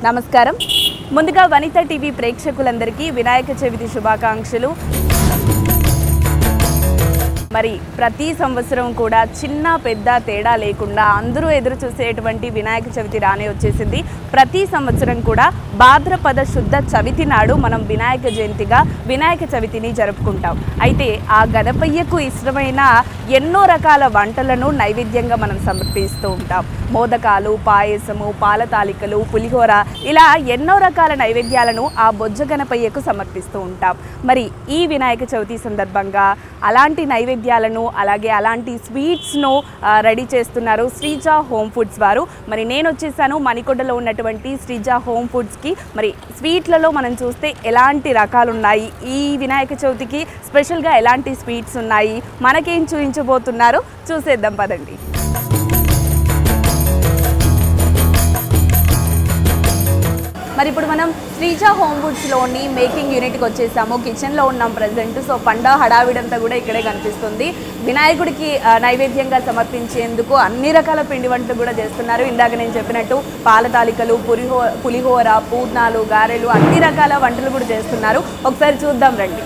నమస్కారం. ముందుగా వనిత టీవీ ప్రేక్షకులందరికీ వినాయక చవితి శుభాకాంక్షలు. మరి ప్రతి సంవత్సరం కూడా చిన్న పెద్ద తేడా లేకుండా అందరూ ఎదురు చూసేటువంటి వినాయక చవితి రానే వచ్చేసింది. ప్రతి సంవత్సరం కూడా భాద్రపద శుద్ధ చవితి నాడు మనం వినాయక జయంతిగా వినాయక చవితిని జరుపుకుంటాం. అయితే ఆ గణపయ్యకు ఇష్టమైన ఎన్నో రకాల వంటలను నైవేద్యంగా మనం సమర్పిస్తూ ఉంటాం. మోదకాలు, పాయసము, పాల తాలికలు, పులిహోర, ఇలా ఎన్నో రకాల నైవేద్యాలను ఆ బొజ్జ గణపయ్యకు సమర్పిస్తూ ఉంటాం. మరి ఈ వినాయక చవితి సందర్భంగా అలాంటి నైవేద్యాలను అలాగే అలాంటి స్వీట్స్ను రెడీ చేస్తున్నారు శ్రీజ హోమ్ ఫుడ్స్ వారు. మరి నేను వచ్చేసాను మణికొండలో ఉన్నటువంటి శ్రీజ హోమ్ ఫుడ్స్కి. మరి స్వీట్లలో మనం చూస్తే ఎలాంటి రకాలు ఉన్నాయి, ఈ వినాయక చవితికి స్పెషల్గా ఎలాంటి స్వీట్స్ ఉన్నాయి, మనకేం చూపించబోతున్నారో చూసేద్దాం పదండి. మరి ఇప్పుడు మనం శ్రీజ హోమ్ ఫుడ్స్లోని మేకింగ్ యూనిట్కి వచ్చేసాము. కిచెన్లో ఉన్నాం ప్రజెంట్. సో పండగ హడావిడంతా కూడా ఇక్కడే కనిపిస్తుంది. వినాయకుడికి నైవేద్యంగా సమర్పించేందుకు అన్ని రకాల పిండి వంటలు కూడా చేస్తున్నారు. ఇందాక నేను చెప్పినట్టు పాల తాలికలు, పులిహోర, పూర్ణాలు, గారెలు, అన్ని రకాల వంటలు కూడా చేస్తున్నారు. ఒకసారి చూద్దాం రండి.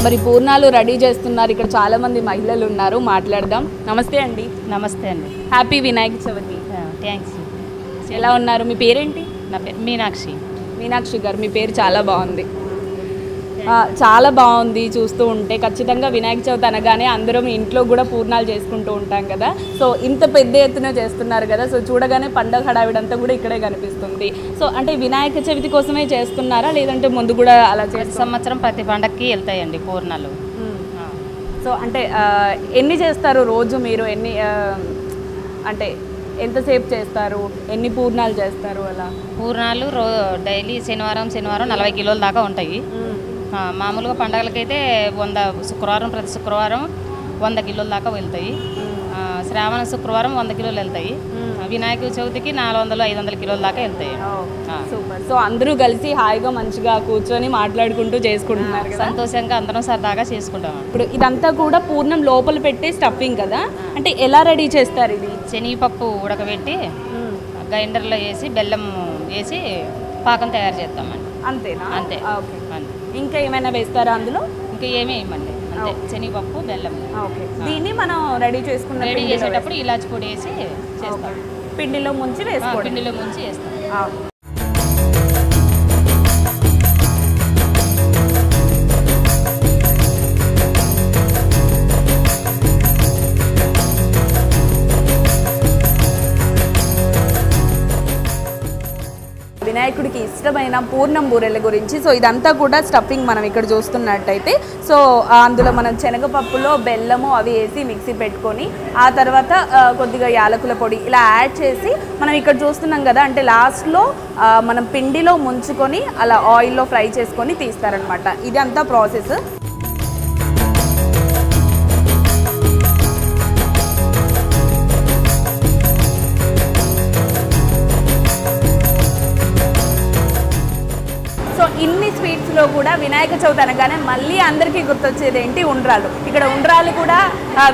మరి పూర్ణాలు రెడీ చేస్తున్నారు. ఇక్కడ చాలా మంది మహిళలు ఉన్నారు, మాట్లాడదాం. నమస్తే అండి. నమస్తే అండి. హ్యాపీ వినాయక చవితి. థ్యాంక్స్. ఎలా ఉన్నారు? మీ పేరేంటి? నా పేరు మీనాక్షి. మీనాక్షి గారు, మీ పేరు చాలా బాగుంది. చాలా బాగుంది చూస్తూ ఉంటే. ఖచ్చితంగా వినాయక చవితి అనగానే అందరం ఇంట్లో కూడా పూర్ణాలు చేసుకుంటూ ఉంటాం కదా. సో ఇంత పెద్ద ఎత్తున చేస్తున్నారు కదా. సో చూడగానే పండగ హడావిడంతా కూడా ఇక్కడే కనిపిస్తుంది. సో అంటే వినాయక చవితి కోసమే చేస్తున్నారా లేదంటే ముందు కూడా అలా ప్రతి సంవత్సరం ప్రతి పండగకి వెళ్తాయండి పూర్ణాలు. సో అంటే ఎన్ని చేస్తారు రోజు మీరు? ఎన్ని అంటే ఎంతసేపు చేస్తారు? ఎన్ని పూర్ణాలు చేస్తారు? అలా పూర్ణాలు డైలీ శనివారం 40 కిలోల దాకా ఉంటాయి. మామూలుగా పండగలకైతే ప్రతి శుక్రవారం 100 కిలోల దాకా వెళ్తాయి. శ్రావణ శుక్రవారం 100 కిలోలు వెళ్తాయి. వినాయక చవితికి 400-500 కిలోల దాకా వెళ్తాయి. సూపర్. సో అందరూ కలిసి హాయిగా మంచిగా కూర్చొని మాట్లాడుకుంటూ చేసుకుంటున్నారు, సంతోషంగా అందరం సరదాగా చేసుకుంటాం. ఇప్పుడు ఇదంతా కూడా పూర్ణం లోపల పెట్టే స్టఫింగ్ కదా, అంటే ఎలా రెడీ చేస్తారు? ఇది శనగపప్పు ఉడకబెట్టి గ్రైండర్లో వేసి బెల్లం వేసి పాకం తయారు చేస్తామండి. అంతేనా? అంతే. ఓకే. ఇంకా ఏమైనా వేస్తారా అందులో? ఇంకా ఏమీ వేయమండి, అంతే. శనగపప్పు, బెల్లం. ఓకే. దీన్ని మనం రెడీ చేసేటప్పుడు ఇలాచి పొడి వేసి చేస్తాం. పిండిలో ముంచి వేస్తాం. పిండిలో ముంచి వేస్తాం. వినాయకుడికి ఇష్టమైన పూర్ణం బూరెల గురించి. సో ఇదంతా కూడా స్టఫింగ్ మనం ఇక్కడ చూస్తున్నట్టయితే, సో అందులో మనం శనగపప్పులో బెల్లము అవి వేసి మిక్సీ పెట్టుకొని ఆ తర్వాత కొద్దిగా యాలకుల పొడి ఇలా యాడ్ చేసి మనం ఇక్కడ చూస్తున్నాం కదా. అంటే లాస్ట్లో మనం పిండిలో ముంచుకొని అలా ఆయిల్లో ఫ్రై చేసుకొని తీస్తారనమాట. ఇది అంతా ప్రాసెస్. ఇన్ని స్వీట్స్లో కూడా వినాయక చవితి అనగానే మళ్ళీ అందరికీ గుర్తొచ్చేది ఏంటి? ఉండ్రాలు. ఇక్కడ ఉండ్రాలు కూడా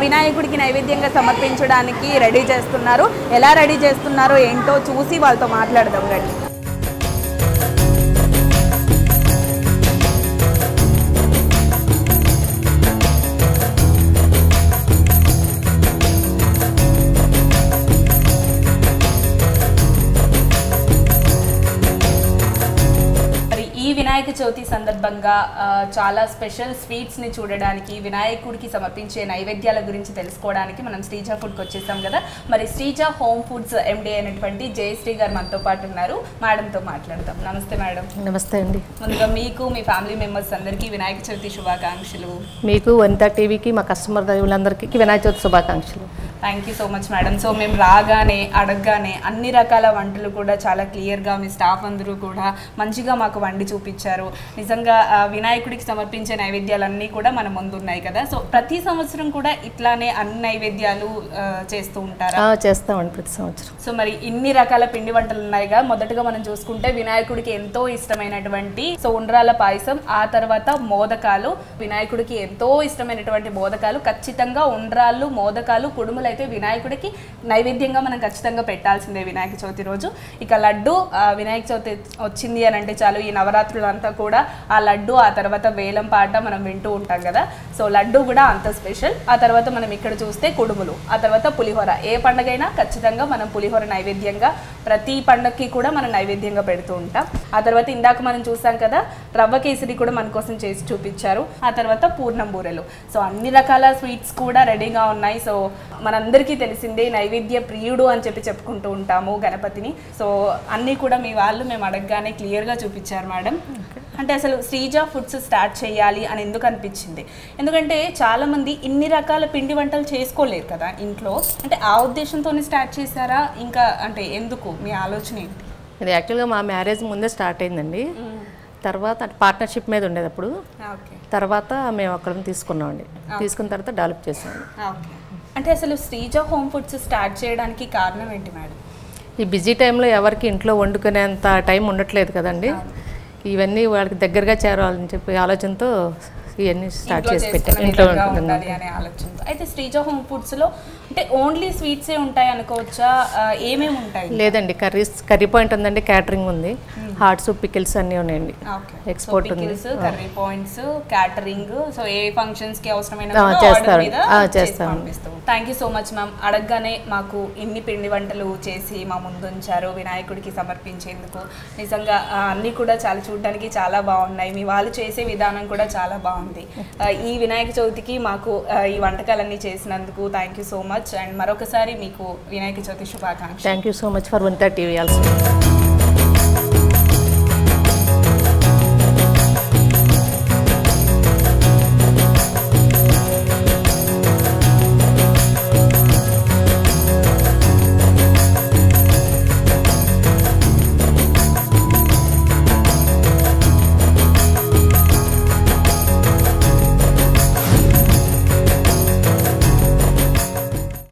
వినాయకుడికి నైవేద్యంగా సమర్పించడానికి రెడీ చేస్తున్నారు. ఎలా రెడీ చేస్తున్నారో ఏంటో చూసి వాళ్ళతో మాట్లాడదాం రండి. వినాయక చవితి సందర్భంగా చాలా స్పెషల్ స్వీట్స్ని చూడడానికి, వినాయకుడికి సమర్పించే నైవేద్యాల గురించి తెలుసుకోవడానికి మనం శ్రీజ ఫుడ్కి వచ్చేసాం కదా. మరి శ్రీజ హోమ్ ఫుడ్స్ ఎండి అయినటువంటి జయశ్రీ గారు మనతో పాటు ఉన్నారు. మేడంతో మాట్లాడతాం. నమస్తే మేడం. నమస్తే అండి. ముందుగా మీకు, మీ ఫ్యామిలీ మెంబర్స్ అందరికీ వినాయక చవితి శుభాకాంక్షలు. మీకు వనిత టీవీకి, మా కస్టమర్ దేవులందరికీ వినాయక చవితి శుభాకాంక్షలు. Thank you so much madam. So మేము రాగానే అడగగానే అన్ని రకాల వంటలు కూడా చాలా క్లియర్గా మీ స్టాఫ్ అందరూ కూడా మంచిగా మాకు వండి చూపించారు. నిజంగా వినాయకుడికి సమర్పించే నైవేద్యాలన్నీ కూడా మన ముందు ఉన్నాయి కదా. సో ప్రతి సంవత్సరం కూడా ఇట్లానే అన్ని నైవేద్యాలు చేస్తూ ఉంటారా? చేస్తామండి ప్రతి సంవత్సరం. సో మరి ఇన్ని రకాల పిండి వంటలు ఉన్నాయిగా. మొదటగా మనం చూసుకుంటే వినాయకుడికి ఎంతో ఇష్టమైనటువంటి ఉండ్రాల పాయసం, ఆ తర్వాత మోదకాలు. వినాయకుడికి ఎంతో ఇష్టమైనటువంటి మోదకాలు, ఖచ్చితంగా ఉండ్రాళ్ళు, మోదకాలు, కుడుములు అయితే వినాయకుడికి నైవేద్యంగా మనం ఖచ్చితంగా పెట్టాల్సిందే వినాయక చవితి రోజు. ఇక లడ్డు, వినాయక చవితి వచ్చింది అని అంటే చాలు ఈ నవరాత్రులు అంతా కూడా ఆ లడ్డు, ఆ తర్వాత వేలం పాట మనం వింటూ ఉంటాం కదా. సో లడ్డు కూడా అంత స్పెషల్. ఆ తర్వాత మనం ఇక్కడ చూస్తే కుడుములు, ఆ తర్వాత పులిహోర. ఏ పండుగైనా ఖచ్చితంగా మనం పులిహోర నైవేద్యంగా ప్రతి పండగకి కూడా మనం నైవేద్యంగా పెడుతూ ఉంటాం. ఆ తర్వాత ఇందాక మనం చూసాం కదా రవ్వ కేసరి కూడా మన కోసం చేసి చూపించారు. ఆ తర్వాత పూర్ణం బూరెలు. సో అన్ని రకాల స్వీట్స్ కూడా రెడీగా ఉన్నాయి. సో మనందరికీ తెలిసిందే నైవేద్య ప్రియుడు అని చెప్పుకుంటూ ఉంటాము గణపతిని. సో అన్నీ కూడా మీ వాళ్ళు మేము అడగగానే క్లియర్గా చూపించారు మేడం. అంటే అసలు శ్రీజ ఫుడ్స్ స్టార్ట్ చేయాలి అని ఎందుకు అనిపించింది? ఎందుకంటే చాలామంది ఇన్ని రకాల పిండి వంటలు చేసుకోలేరు కదా ఇంట్లో. అంటే ఆ ఉద్దేశంతోనే స్టార్ట్ చేశారా? ఇంకా అంటే ఎందుకు మీ ఆలోచన ఏంటి? ఇది యాక్చువల్గా మా మ్యారేజ్ ముందే స్టార్ట్ అయిందండి. తర్వాత పార్ట్నర్షిప్ మీద ఉండేది అప్పుడు. తర్వాత మేము అక్కడ తీసుకున్నామండి. తీసుకున్న తర్వాత డెవలప్ చేసామండి. అంటే అసలు శ్రీజ హోమ్ ఫుడ్స్ స్టార్ట్ చేయడానికి కారణం ఏంటి మేడం? ఈ బిజీ టైంలో ఎవరికి ఇంట్లో వండుకునేంత టైం ఉండట్లేదు కదండి. ఇవన్నీ వాళ్ళకి దగ్గరగా చేరాలని చెప్పి ఆలోచనతో ఇవన్నీ స్టార్ట్ చేసి పెట్టాను ఇంట్లో ఉండాలి అనే ఆలోచనతో. అయితే శ్రీజ హోమ్ ఫుడ్స్లో అంటే ఓన్లీ స్వీట్సే ఉంటాయి అనుకోవచ్చా? ఏమేమి ఉంటాయి? లేదండి, కర్రీ పాయింట్ ఉందండి, క్యాటరింగ్ ఉంది, హాట్ సూప్, పికిల్స్ అన్నీ ఉన్నాయండి. ఎక్స్పోర్ట్ ఉంది, కర్రీ పాయింట్స్, క్యాటరింగ్. సో ఏ ఫంక్షన్స్ కి అవసరమైన చేస్తాం. Thank you so much ma'am. అడగగానే మాకు ఇన్ని పిండి వంటలు చేసి మా ముందు ఉంచారు వినాయకుడికి సమర్పించేందుకు. నిజంగా అన్నీ కూడా చాలా చూడడానికి చాలా బాగున్నాయి. మీ వాళ్ళు చేసే విధానం కూడా చాలా బాగుంది. ఈ వినాయక చవితికి మాకు ఈ వంటకాలన్నీ చేసినందుకు thank you so much. And మరొకసారి మీకు వినాయక చవితి శుభాకాంక్షలు. Thank you so much for 130 TV also.